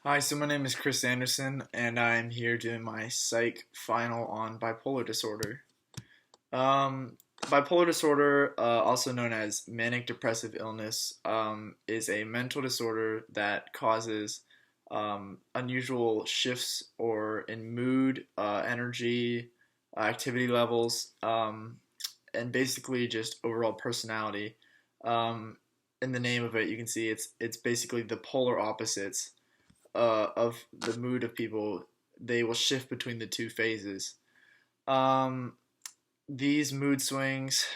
Hi, so my name is Chris Anderson, and I'm here doing my psych final on bipolar disorder. Bipolar disorder, also known as manic depressive illness, is a mental disorder that causes unusual shifts or in mood, energy, activity levels, and basically just overall personality. Um, in the name of it, you can see it's basically the polar opposites of the mood of people. They will shift between the two phases. Um, these mood swings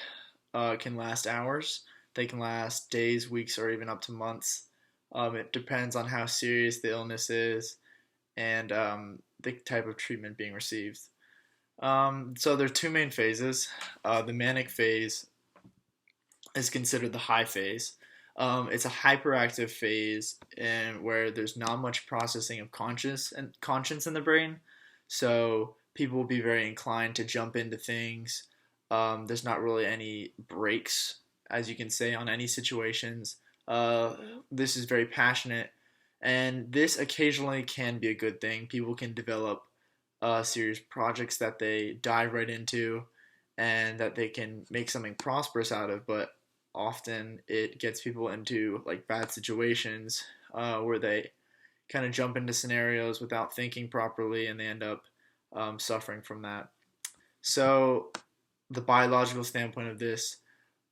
can last hours. They can last days, weeks, or even up to months. It depends on how serious the illness is and the type of treatment being received. So there are two main phases. The manic phase is considered the high phase. It's a hyperactive phase and where there's not much processing of conscience in the brain. So people will be very inclined to jump into things. There's not really any breaks, as you can say, on any situations. Uh, this is very passionate, and this occasionally can be a good thing. People can develop serious projects that they dive right into and that they can make something prosperous out of, but often it gets people into like bad situations where they kind of jump into scenarios without thinking properly and they end up suffering from that. So, the biological standpoint of this,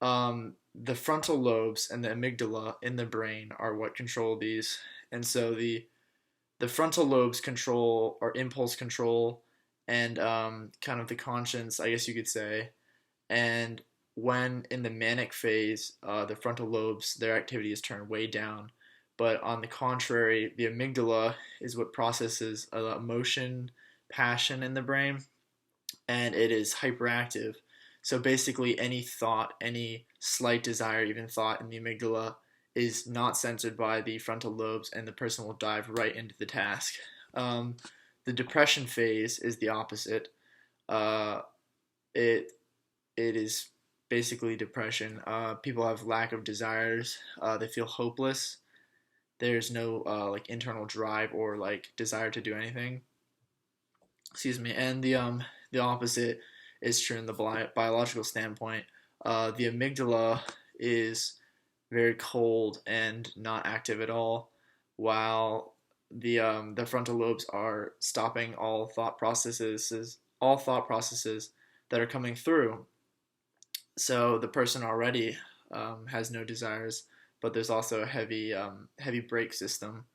the frontal lobes and the amygdala in the brain are what control these. And so, the frontal lobes control or impulse control and kind of the conscience, I guess you could say. And when in the manic phase, the frontal lobes, their activity is turned way down. But on the contrary, the amygdala is what processes emotion, passion in the brain, and it is hyperactive. So basically, any thought, any slight desire, even thought in the amygdala is not censored by the frontal lobes, and the person will dive right into the task. Um, the depression phase is the opposite. Uh, it it is basically depression. People have lack of desires. They feel hopeless. There's no like internal drive or like desire to do anything. Excuse me. And the opposite is true in the biological standpoint. The amygdala is very cold and not active at all, while the frontal lobes are stopping all thought processes that are coming through. So the person already has no desires, but there's also a heavy brake system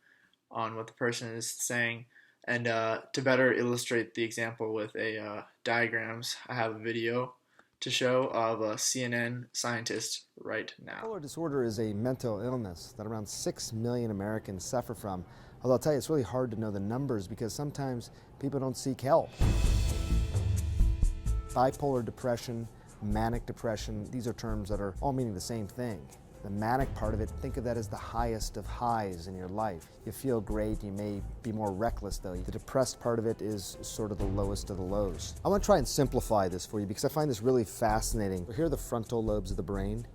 on what the person is saying. And to better illustrate the example with a diagrams, I have a video to show of a CNN scientist right now. Bipolar disorder is a mental illness that around 6 million Americans suffer from. Although I'll tell you, it's really hard to know the numbers because sometimes people don't seek help. Bipolar depression, manic depression, these are terms that are all meaning the same thing. The manic part of it, think of that as the highest of highs in your life. You feel great, you may be more reckless though. The depressed part of it is sort of the lowest of the lows. I want to try and simplify this for you because I find this really fascinating. Here are the frontal lobes of the brain,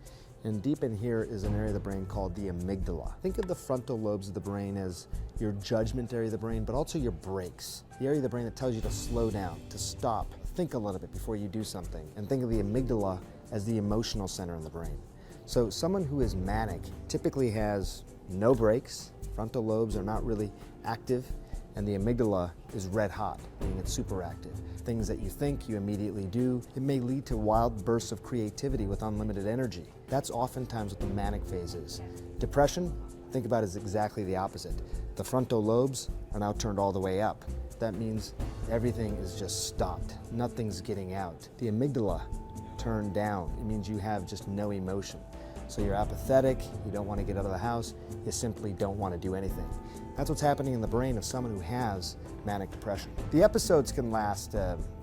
and deep in here is an area of the brain called the amygdala. Think of the frontal lobes of the brain as your judgment area of the brain, but also your brakes. The area of the brain that tells you to slow down, to stop, think a little bit before you do something. And think of the amygdala as the emotional center in the brain. So someone who is manic typically has no brakes, frontal lobes are not really active, and the amygdala is red hot, meaning it's super active. Things that you think, you immediately do. It may lead to wild bursts of creativity with unlimited energy. That's oftentimes what the manic phase is. Depression, think about it as exactly the opposite. The frontal lobes are now turned all the way up. That means everything is just stopped. Nothing's getting out. The amygdala turned down. It means you have just no emotion. So you're apathetic, you don't want to get out of the house, you simply don't want to do anything. That's what's happening in the brain of someone who has manic depression. The episodes can last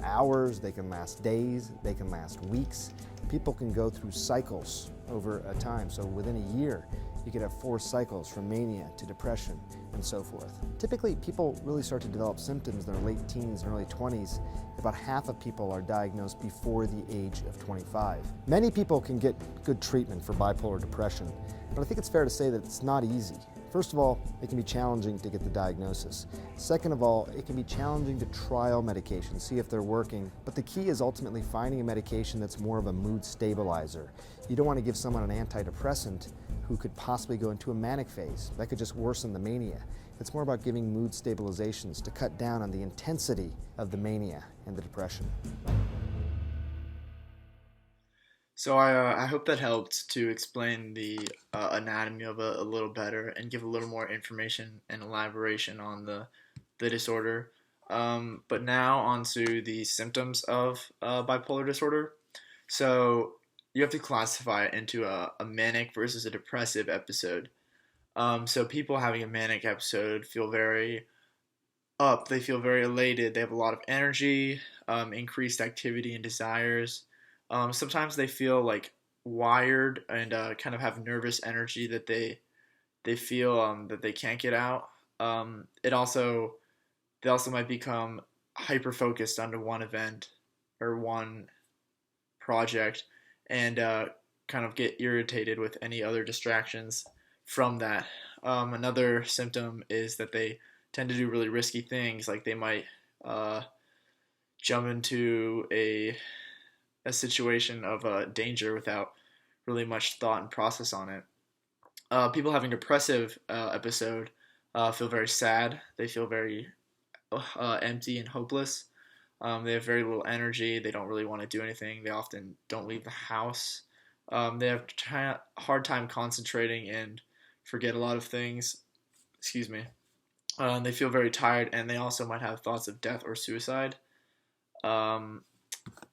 hours, they can last days, they can last weeks. People can go through cycles over a time. So within a year, you could have 4 cycles from mania to depression and so forth. Typically, people really start to develop symptoms in their late teens and early 20s. About half of people are diagnosed before the age of 25. Many people can get good treatment for bipolar depression, but I think it's fair to say that it's not easy. First of all, it can be challenging to get the diagnosis. Second of all, it can be challenging to trial medications, see if they're working. But the key is ultimately finding a medication that's more of a mood stabilizer. You don't want to give someone an antidepressant who could possibly go into a manic phase. That could just worsen the mania. It's more about giving mood stabilizations to cut down on the intensity of the mania and the depression. So I hope that helped to explain the anatomy of it a little better and give a little more information and elaboration on the disorder. But now on to the symptoms of bipolar disorder. So you have to classify it into a manic versus a depressive episode. So people having a manic episode feel very up, they feel very elated, they have a lot of energy, increased activity and desires. Sometimes they feel like wired and kind of have nervous energy that they feel that they can't get out. It also They also might become hyper focused onto one event or one project and kind of get irritated with any other distractions from that. Another symptom is that they tend to do really risky things, like they might uh, jump into a situation of danger without really much thought and process on it. People having depressive episode feel very sad. They feel very empty and hopeless. They have very little energy. They don't really want to do anything. They often don't leave the house. They have hard time concentrating and forget a lot of things. Excuse me. They feel very tired, and they also might have thoughts of death or suicide. Um,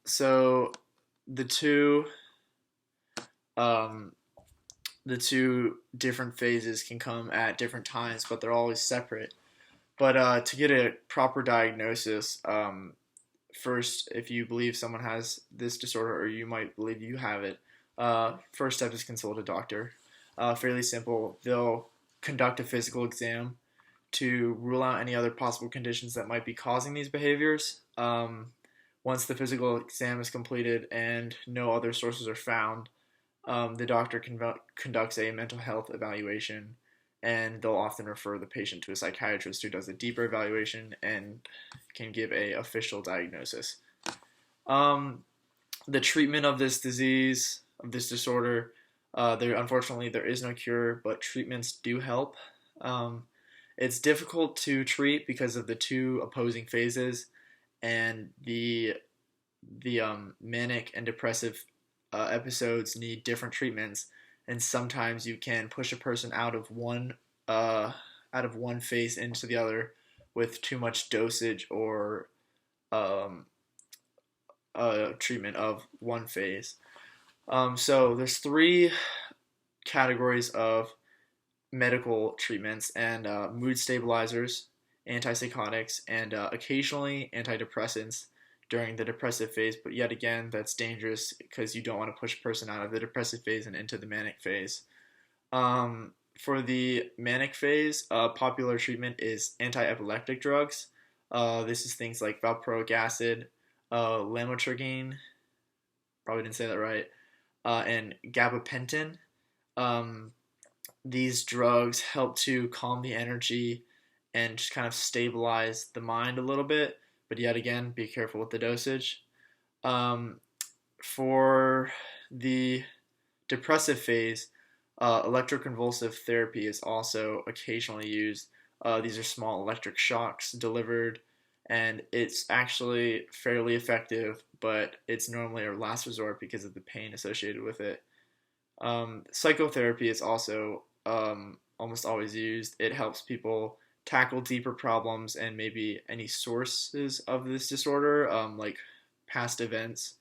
so the two um, the two different phases can come at different times, but they're always separate. But to get a proper diagnosis, first, if you believe someone has this disorder or you might believe you have it, first step is consult a doctor. Fairly simple. They'll conduct a physical exam to rule out any other possible conditions that might be causing these behaviors. Once the physical exam is completed and no other sources are found, the doctor conducts a mental health evaluation, and they'll often refer the patient to a psychiatrist who does a deeper evaluation and can give a official diagnosis. Um, the treatment of this disease, of this disorder, unfortunately there is no cure, but treatments do help. Um, it's difficult to treat because of the two opposing phases, and the manic and depressive episodes need different treatments, and sometimes you can push a person out of one phase into the other with too much dosage or um, treatment of one phase. So there's three categories of medical treatments, and mood stabilizers, antipsychotics, and occasionally antidepressants during the depressive phase. But yet again, that's dangerous because you don't want to push a person out of the depressive phase and into the manic phase. For the manic phase, popular treatment is anti-epileptic drugs. This is things like valproic acid, lamotrigine, probably didn't say that right, and gabapentin. Um, these drugs help to calm the energy and just kind of stabilize the mind a little bit, but yet again, be careful with the dosage. Um, for the depressive phase, electroconvulsive therapy is also occasionally used. These are small electric shocks delivered, and it's actually fairly effective, but it's normally our last resort because of the pain associated with it. Psychotherapy is also almost always used. It helps people tackle deeper problems and maybe any sources of this disorder, like past events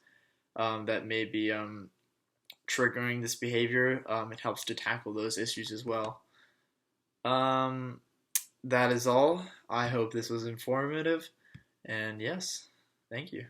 that may be triggering this behavior. It helps to tackle those issues as well. Um, that is all. I hope this was informative. And yes, thank you.